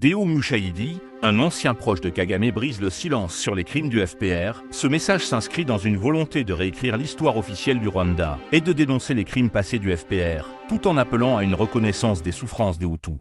Deo Mushahidi, un ancien proche de Kagame, brise le silence sur les crimes du FPR. Ce message s'inscrit dans une volonté de réécrire l'histoire officielle du Rwanda et de dénoncer les crimes passés du FPR, tout en appelant à une reconnaissance des souffrances des Hutus.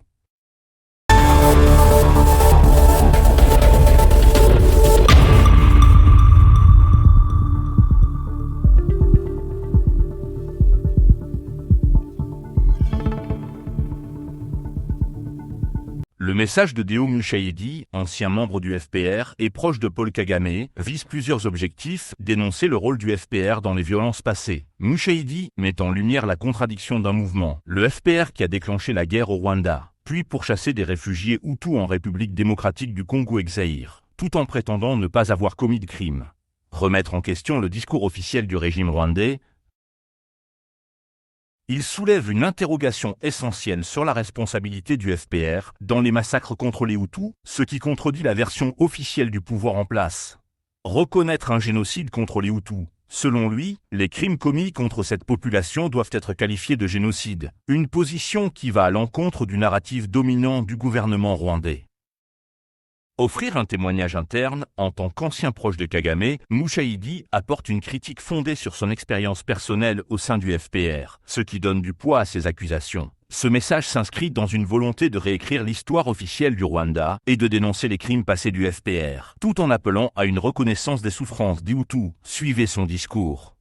Le message de Deo Mushahidi, ancien membre du FPR et proche de Paul Kagame, vise plusieurs objectifs: dénoncer le rôle du FPR dans les violences passées. Mushahidi met en lumière la contradiction d'un mouvement, le FPR qui a déclenché la guerre au Rwanda, puis pourchassé des réfugiés Hutus en République démocratique du Congo et Zaïre, tout en prétendant ne pas avoir commis de crime. Remettre en question le discours officiel du régime rwandais. Il soulève une interrogation essentielle sur la responsabilité du FPR dans les massacres contre les Hutus, ce qui contredit la version officielle du pouvoir en place. Reconnaître un génocide contre les Hutus. Selon lui, les crimes commis contre cette population doivent être qualifiés de génocide, une position qui va à l'encontre du narratif dominant du gouvernement rwandais. Offrir un témoignage interne, en tant qu'ancien proche de Kagame, Mushahidi apporte une critique fondée sur son expérience personnelle au sein du FPR, ce qui donne du poids à ses accusations. Ce message s'inscrit dans une volonté de réécrire l'histoire officielle du Rwanda et de dénoncer les crimes passés du FPR, tout en appelant à une reconnaissance des souffrances des Hutus. Suivez son discours.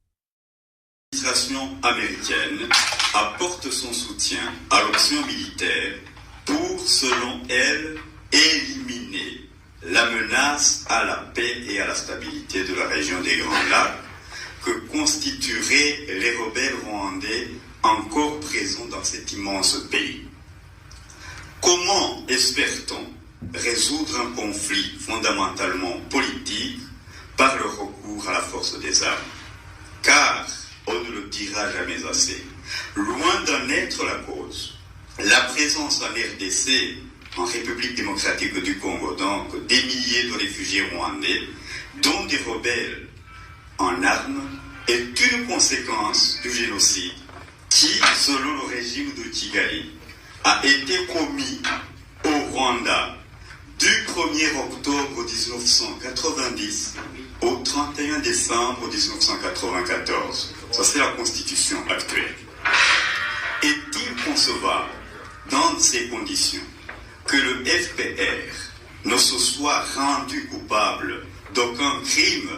L'administration américaine apporte son soutien à l'option militaire pour, selon elle, éliminer la menace à la paix et à la stabilité de la région des Grands Lacs que constitueraient les rebelles rwandais encore présents dans cet immense pays. Comment espère-t-on résoudre un conflit fondamentalement politique par le recours à la force des armes? Car, on ne le dira jamais assez, loin d'en être la cause, la présence en RDC, en République démocratique du Congo, donc des milliers de réfugiés rwandais, dont des rebelles en armes, est une conséquence du génocide qui, selon le régime de Kigali, a été commis au Rwanda du 1er octobre 1990 au 31 décembre 1994. Ça, c'est la constitution actuelle. Est-il concevable, dans ces conditions, que le FPR ne se soit rendu coupable d'aucun crime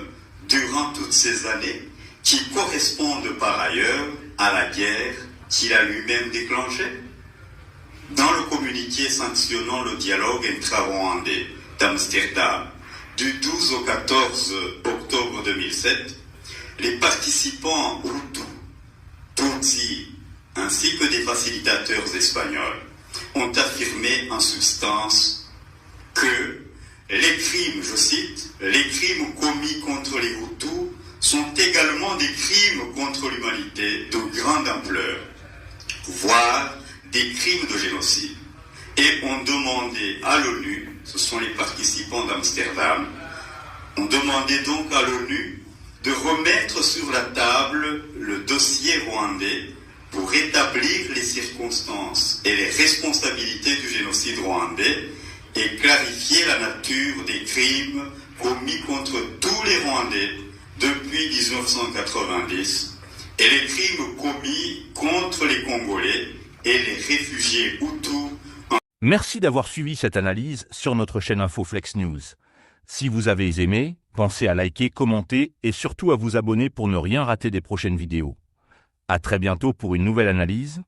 durant toutes ces années qui correspondent par ailleurs à la guerre qu'il a lui-même déclenchée? Dans le communiqué sanctionnant le dialogue intra-rwandais d'Amsterdam du 12 au 14 octobre 2007, les participants Hutus, Tutsis ainsi que des facilitateurs espagnols ont affirmé en substance que les crimes, je cite, les crimes commis contre les Hutus sont également des crimes contre l'humanité de grande ampleur, voire des crimes de génocide. Et ont demandé à l'ONU, ce sont les participants d'Amsterdam, ont demandé donc à l'ONU de remettre sur la table le dossier rwandais pour établir les circonstances et les responsabilités du génocide rwandais et clarifier la nature des crimes commis contre tous les Rwandais depuis 1990 et les crimes commis contre les Congolais et les réfugiés Hutus. Merci d'avoir suivi cette analyse sur notre chaîne InfoFlex News. Si vous avez aimé, pensez à liker, commenter et surtout à vous abonner pour ne rien rater des prochaines vidéos. À très bientôt pour une nouvelle analyse.